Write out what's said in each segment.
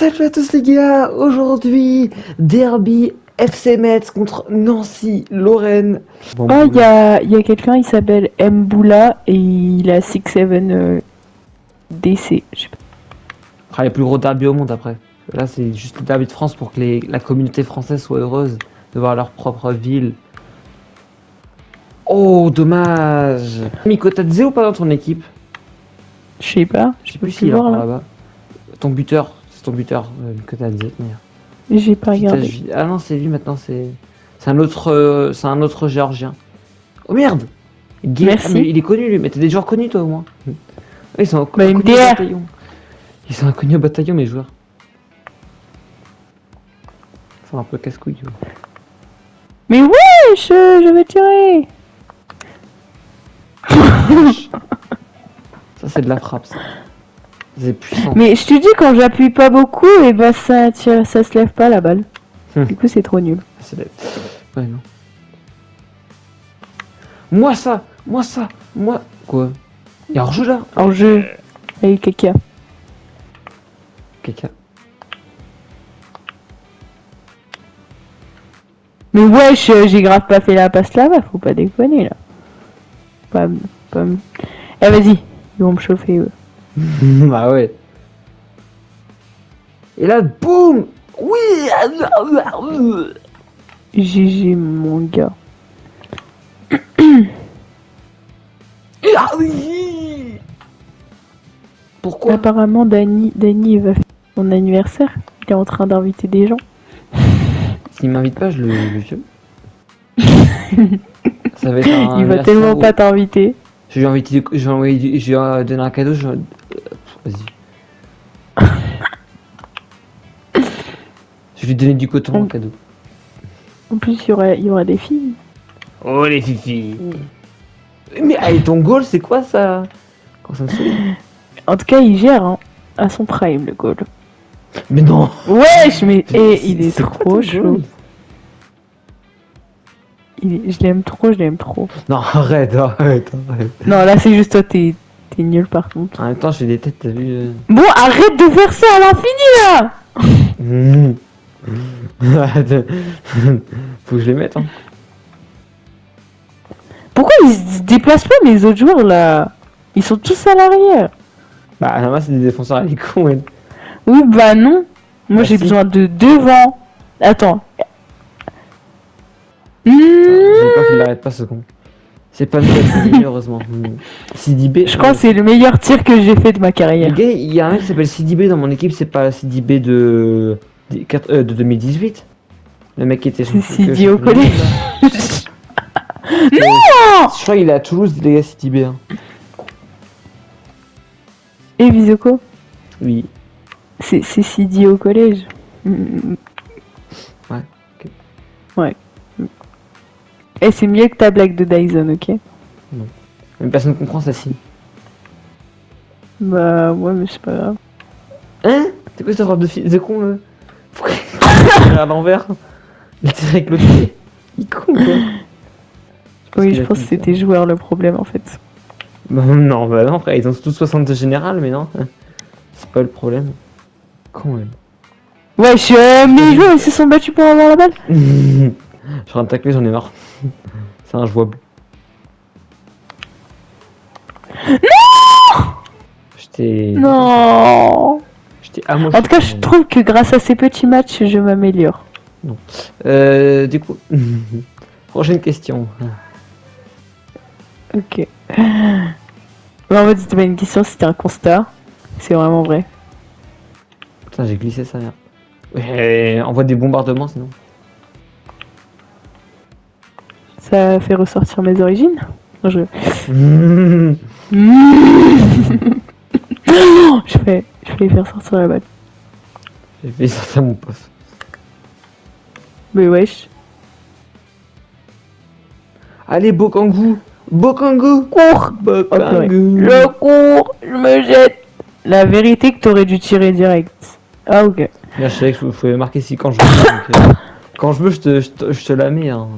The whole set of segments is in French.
Salut à tous les gars, aujourd'hui Derby FC Metz contre Nancy Lorraine. Bon, Oh, il y a quelqu'un, il s'appelle Mboula et il a 6-7 DC. Je sais pas. ah, les plus gros derby au monde après. Là c'est juste le derby de France pour que la communauté française soit heureuse de voir leur propre ville. Oh dommage. Miko, t'as Zé ou pas dans ton équipe? Je sais pas, Je sais peux plus plus s'il est voir encore là. là-bas. Ton buteur, c'est ton buteur, Miko Tadze. J'ai pas regardé. Ah non c'est lui maintenant, c'est un autre géorgien. Oh merde. Merci. Ah, mais il est connu lui, mais t'es des joueurs connus toi au moins. Ils sont Bah, inconnus au MDR. bataillon. Ils sont inconnus au bataillon mes joueurs. C'est un peu casse-couille. Mais ouais, je vais tirer. Ça c'est de la frappe ça. C'est puissant. Mais je te dis, quand j'appuie pas beaucoup, et bah ça se lève pas la balle. Du coup, c'est trop nul. C'est la- Ouais non. Moi ça. Quoi? Il y a un jeu là. En jeu, avec caca. Caca. Mais ouais, j'ai grave pas fait la passe là-bas, faut pas déconner là. Pas. Eh, vas-y, ils vont me chauffer eux. Bah ouais. Et là, boum. Oui. GG, mon gars. Ah oui. Pourquoi? Apparemment, Dany il va faire son anniversaire. Il est en train d'inviter des gens. S'il m'invite pas, je le viole. Ça va être un Il va anniversaire tellement où pas t'inviter. je vais donner un cadeau. Vas-y. Je vais lui donner du coton en cadeau. En plus, il y aura des filles. Oh les filles. Mais allez, ton goal, c'est quoi ça? Quand ça me saoule. En tout cas, il gère hein, à son prime le goal. Mais non. Wesh, mais il est C'est quoi trop ton chaud. goal? Je l'aime trop. Non, arrête. Non, là, c'est juste toi, t'es nul par contre. En même temps, je fais des têtes, t'as vu? Bon, arrête de faire ça à l'infini là. Faut que je les mette. Hein. Pourquoi ils se déplacent pas mes autres joueurs là? Ils sont tous à l'arrière. Bah, là-bas, c'est des défenseurs à l'écon, ouais. Oui, bah non. Moi, Bah, j'ai si. besoin de devant. Attends. J'ai peur qu'il l'arrête pas ce con. C'est pas nous, heureusement. Sidibé. Je crois que c'est le meilleur tir que j'ai fait de ma Les carrière. gars, il y a un mec qui s'appelle Sidibé dans mon équipe, c'est pas Sidibé de 2018. Le mec qui était C'est Sidi au collège. Non. Je crois qu'il est à Toulouse, les gars, Sidibé. Hein. Et Visoko? Oui. C'est Sidi au collège. Ouais, ok. Ouais. Et c'est mieux que ta blague de Dyson, ok? Même personne comprend ça, si. Bah ouais, mais c'est pas grave. Hein? C'est quoi cette robe de con, là? Pourquoi il est à l'envers? Il tire avec l'autre pied. Il est con, quoi. Oui, je pense que c'était joueur le problème en fait. Non, bah non, frère, ils ont tous 60 de général, mais non. C'est pas le problème. Con, elle. Wesh, mes joueurs ils se sont battus pour avoir la balle. Je suis en train de tacler, j'en ai marre. C'est injouable. Non. J'étais amoché. En tout cas, je trouve que grâce à ces petits matchs, je m'améliore. Non. Du coup, prochaine question. Ok. Mais en fait, c'était pas une question, c'était un constat. C'est vraiment vrai. Putain, j'ai glissé ça, merde. Ouais, envoie des bombardements sinon. Ça fait ressortir mes origines. Non, je vais faire sortir la balle. J'ai fait sortir mon poste. Mais wesh. Allez, Bokangu! Cours. Bokangu! Je cours, je me jette. La vérité que t'aurais dû tirer direct. Ah ok. Là, je savais que je pouvais marquer si quand je veux. Donc, quand je veux, je te la mets. Hein.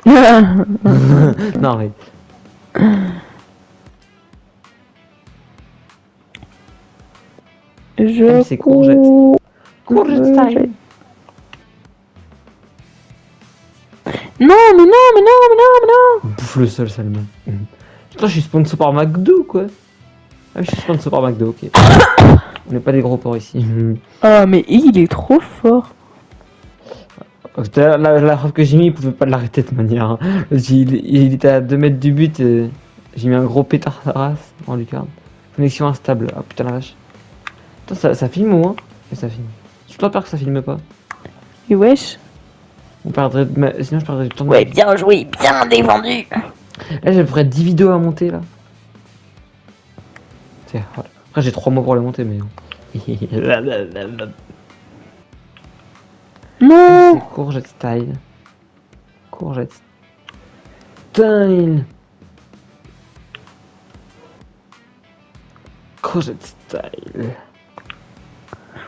Non, mais. Je c'est courgette. cours. Courgette style. Non, mais non, mais non, mais non, mais non. Bouffe le sol, seulement. Putain, je suis sponsor par McDo, quoi. Ah, je suis sponsor par McDo, ok. On n'est pas des gros porcs ici. Ah, mais il est trop fort. La frappe que j'ai mis, il pouvait pas l'arrêter de manière. Hein. Il était à 2 mètres du but. Et j'ai mis un gros pétard à race en lucarne. Connexion instable. Ah putain la vache. Putain, ça filme au moins. Et ça filme. Je dois peur que ça filme pas. Et wesh. On perdrait sinon je perdrais du temps. Ouais, bien joué, bien défendu. Là j'ai à peu près 10 vidéos à monter là. Tiens, voilà. Après j'ai 3 mois pour les monter mais. Non. C'est courgette style. Courgette style. Courgette style.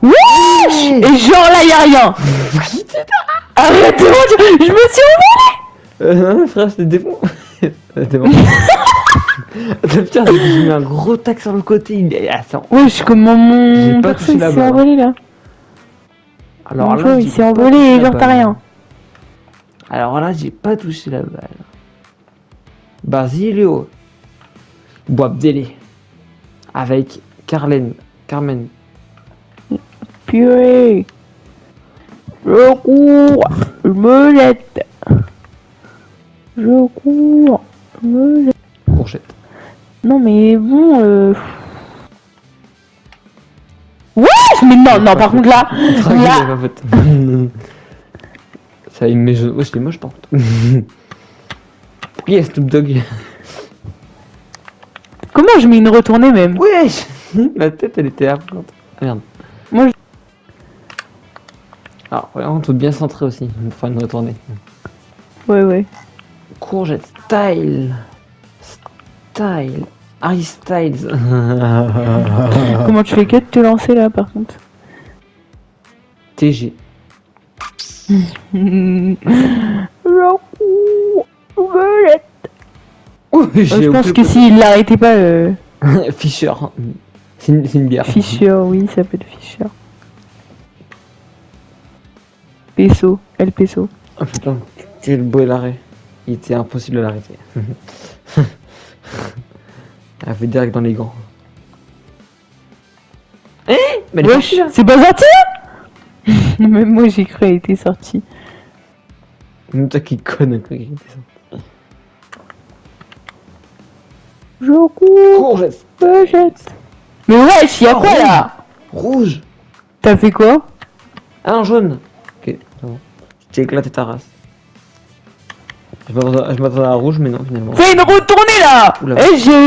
Wesh. Et genre là, y'a rien. Arrêtez, je me suis envolé. Non, frère, c'était des bons. C'était bon. Putain, j'ai mis un gros tac sur le côté. Attends. Wesh, comment J'ai mon pas perso touché il la s'est balle. envolé là. Alors Mon là, joueur, j'ai il s'est pas envolé touché et la genre t'as balle. rien. Alors là, j'ai pas touché la balle. Basilio. Boabdele. Avec Carmen. Purée. Je cours. Je me jette. Je cours. Je me jette. Courgette. Non mais bon Wesh. Mais non, par contre là. Tranquille, Là. ma pote. Ça il me met. Wesh, t'es moche par contre. Pourquoi il y a Snoop Dogg? Comment je mets une retournée même? Wesh. La tête elle était affrante. Ah merde. Moi, je... Alors, vraiment, tout bien centré aussi. Il me faut une retournée. Ouais. Courgette style. Style. Harry Styles. Comment tu fais que de te lancer là par contre? TG. Je cours. Je me jette. Oh, Je pense que s'il l'arrêtait pas, Fischer. C'est une bière. Fischer, oui, ça peut être Fischer. Peso, El Peso. Oh putain, quel beau l'arrêt. Il était impossible de l'arrêter. Elle fait direct dans les gants. Eh mais elle est Wesh, partie, là. c'est pas sorti. Même moi j'ai cru qu'elle était sortie. Même toi qui conne quoi. Je cours. Courgette. Je jette. Mais wesh, y'a Oh, quoi rouge. là? Rouge. T'as fait quoi? Ah un jaune. Ok, c'est bon. J'ai éclaté ta race. Je m'attendais à rouge mais non finalement. Fais une retournée là. Oula.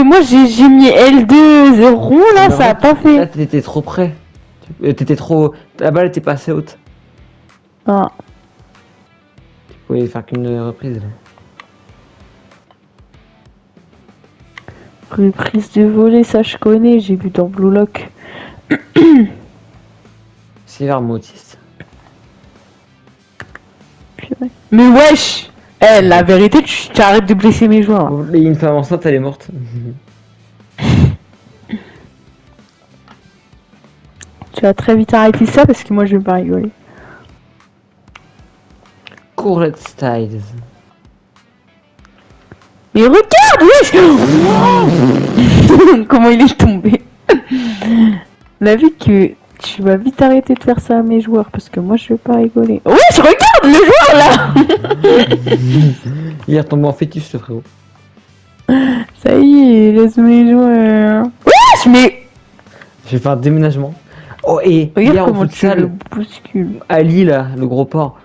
Moi j'ai mis L2 rond là, Mais ça a en pas Là fait. t'étais trop près. T'étais trop. La balle était pas assez haute. Ah. Tu pouvais faire qu'une reprise là. Reprise de volée, ça je connais, j'ai vu dans Blue Lock. C'est vers Motis. Purée. Mais wesh. Eh, la vérité, tu arrêtes de blesser mes joueurs. Oh, une femme enceinte elle est morte. Tu vas très vite arrêter ça parce que moi je vais pas rigoler. Courgette Styles. Mais regarde, wesh. Comment il est tombé. La vie que tu vas vite arrêter de faire ça à mes joueurs parce que moi je vais pas rigoler. Wesh, regarde le joueur là. Il est retombé en fœtus ce frérot. Ça y est, laisse mes joueurs. Wesh, mais J'ai fait un déménagement. Oh et regarde hier au comment tu le futsal, bouscules. Ali là, le gros porc.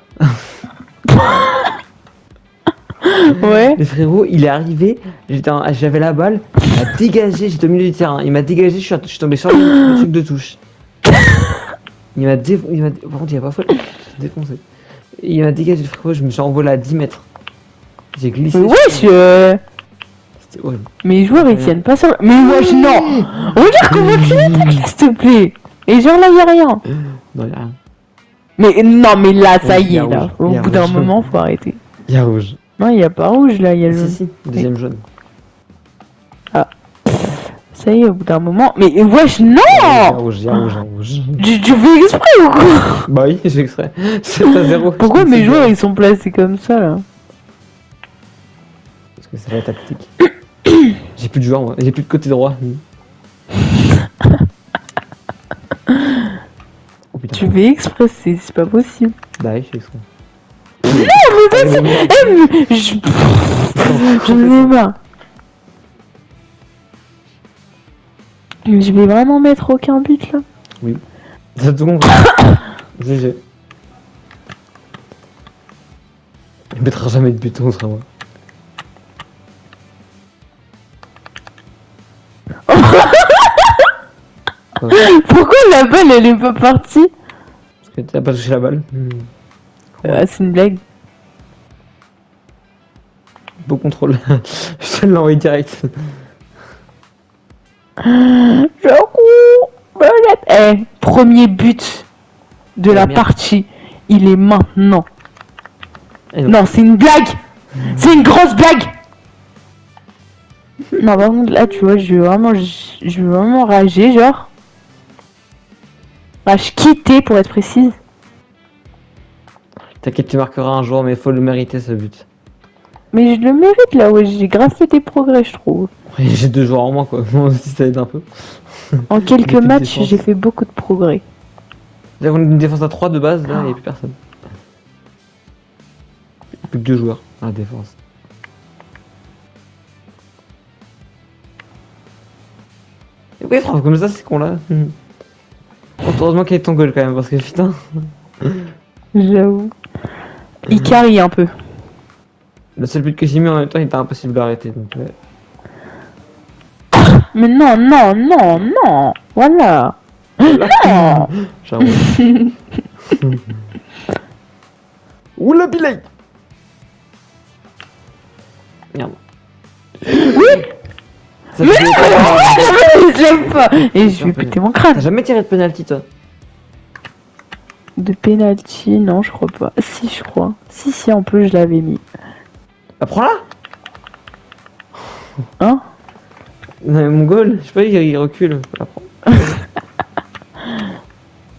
Ouais. Le frérot, il est arrivé, j'avais la balle, il m'a dégagé, j'étais au milieu du terrain, il m'a dégagé, je suis tombé sur le truc de touche. Par contre, il a pas faute, j'ai défoncé. Il m'a dégagé le frérot, je me suis envolé à 10 mètres. J'ai glissé. Mais wesh, C'était horrible. mes joueurs ils tiennent pas sur le... Mais wesh, non. Regarde comment tu l'attaques, s'il te plaît. Et genre là, y'a rien. Non, y'a rien. Mais non, mais là, ça Ouais, y y a est, là. rouge, Au y a bout d'un rouge. moment, faut arrêter. Y'a rouge. Non, y a pas rouge, là, y a le Si, jaune. si, deuxième jaune. Ça Ça y est, au bout d'un moment. Mais wesh, non! Rouge, il y a rouge, il y a rouge. Tu fais exprès ou quoi? Bah oui, j'ai extrait. C'est à 0. Pourquoi mes joueurs ils sont placés comme ça là? Parce que c'est la tactique. J'ai plus de joueurs, moi. J'ai plus de côté droit. Oh putain. Tu fais exprès, c'est pas possible. Bah oui, je fais exprès. Non, mais j'en ai marre. Mais je vais vraiment mettre aucun but là. Ça tout compris. GG. Il mettra jamais de but, on sera moi. Pourquoi la balle elle est pas partie? Parce que t'as pas touché la balle. C'est une blague. Beau contrôle. Je te l'ai envoyé direct. Je cours. Premier but de la merde. partie. Il est maintenant. Et Non, c'est une blague. C'est une grosse blague. Non, par contre, là, tu vois, je vais vraiment rager, genre. Rage quitter, pour être précise. T'inquiète, tu marqueras un jour, mais faut le mériter ce but. Mais je le mérite, là, ouais, j'ai grave fait des progrès, je trouve. Oui, j'ai 2 joueurs en moins, quoi. Moi aussi, ça aide un peu. En quelques Beaucoup de matchs, défense. j'ai fait beaucoup de progrès. Là, on a une défense à 3 de base, là, il n'y a plus personne. Il n'y a plus que 2 joueurs à la défense. Et pourquoi ils frappent comme ça, c'est con là? Heureusement qu'il y a ton goal quand même, parce que putain. J'avoue. Il carry un peu. Le seul but que j'ai mis en même temps, il était impossible d'arrêter. Donc, ouais. Mais non, non, non, non. Voilà. Non. J'avoue. Oula, Billy! Merde. Oui. Ça Mais fait- je l'aime pas. Et je vais T'as péter mon crâne. jamais tiré de penalty, toi? De penalty, non, je crois pas. Si, je crois. Si, en plus, je l'avais mis. Bah, prends-la! Hein? Non, mais mon goal, je sais pas, il recule. Faut la prendre.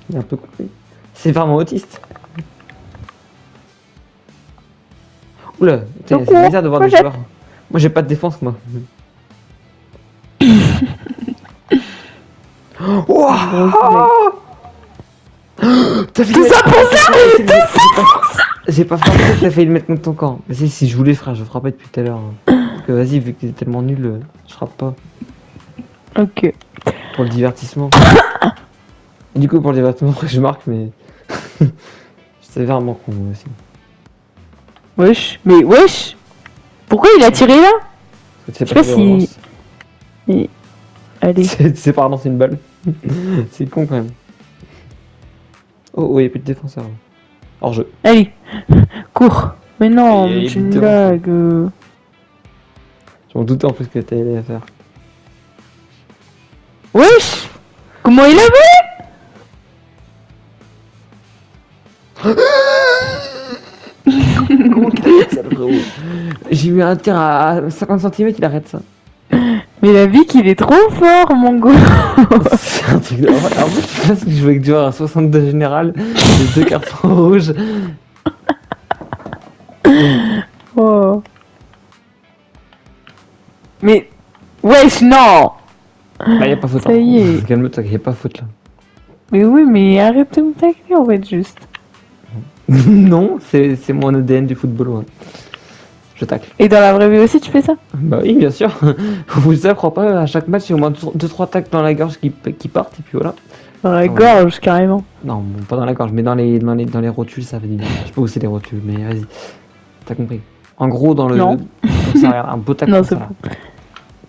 Il est un peu coupé. C'est vraiment autiste. Oula, putain, c'est bizarre de voir des joueurs. Moi j'ai pas de défense, moi. Ouah. T'as fait Tout ça pour ça. J'ai pas frappé, t'as failli le mettre contre ton camp. Mais si je voulais, frère, je frappais depuis tout à l'heure. Donc vas-y, vu que t'es tellement nul, je frappe pas. Ok. Pour le divertissement. Et du coup, pour le divertissement, je marque, mais. C'est vraiment con moi aussi. Wesh. Mais wesh. Pourquoi il a tiré là? Parce que tu Je sais pas fais si- de relance. Allez. C'est pas relancer une balle. C'est con quand même. Oh, y'a plus de défenseur. Hors jeu. Allez. Cours. Mais non, Il y a mais c'est une évidemment. blague. Je m'en doutais en plus que t'allais la faire. Wesh. Comment il a vu? Comment qu'il arrête ça, le frérot? J'ai eu un tir à 50 cm, il arrête ça. Mais la vie qu'il est trop fort, mon gars. C'est un truc de. En fait, je pense que je jouais avec du joueur à 62 général, les 2 cartons rouges. Oh. Mais. Wesh, non. Bah, y'a pas faute. Ça y est. Calme-toi, y'a pas faute là. Mais oui, mais arrête de me tacler en fait, juste. Non, c'est mon ADN du football, ouais. Je tacle. Et dans la vraie vie aussi, tu fais ça? Bah oui, bien sûr. Vous savez, crois pas, à chaque match, il y a au moins 2-3 tacles dans la gorge qui partent, et puis voilà. Dans la Ouais. gorge, carrément. Non, bon, pas dans la gorge, mais dans les rotules, ça fait du bien. Je sais pas où c'est les rotules, mais vas-y. T'as compris. En gros, dans le. Non. Comme ça, regarde, un beau tacle. Non, comme c'est ça, faux. là.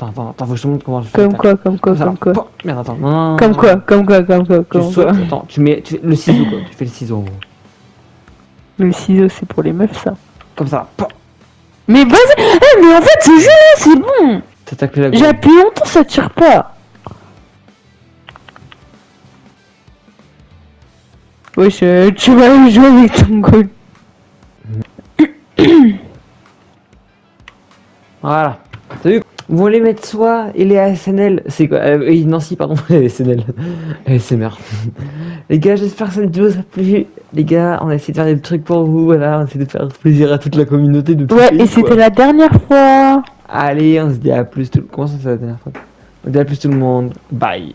Attends, faut que je te montre comment je fais. Comme le tacle. quoi, comme quoi, Comme ça, comme là. quoi. Pop. Merde, attends. Non, Comme non, quoi, non. comme quoi, comme quoi, Tu comme sautes, quoi. attends, tu mets le ciseau, quoi. Tu fais le ciseau, en gros. Le ciseau, c'est pour les meufs, ça. Comme ça, pop. Mais vas-y. Eh, mais en fait, c'est juste, c'est bon. T'as taclé la gorge. J'appuie longtemps, ça tire pas. Wesh, tu vas jouer avec ton goal. Voilà. T'as vu? Vous voulez mettre soit et les ASNL, c'est quoi Nancy, pardon, les ASNL. ASMR. Les gars, j'espère que cette vidéo vous a plu. Les gars, on a essayé de faire des trucs pour vous, voilà, on a essayé de faire plaisir à toute la communauté de tout le Ouais, pays, et c'était quoi. la dernière fois. Allez, on se dit à plus tout... Comment ça se fait la dernière fois? On se dit à plus tout le monde. Bye.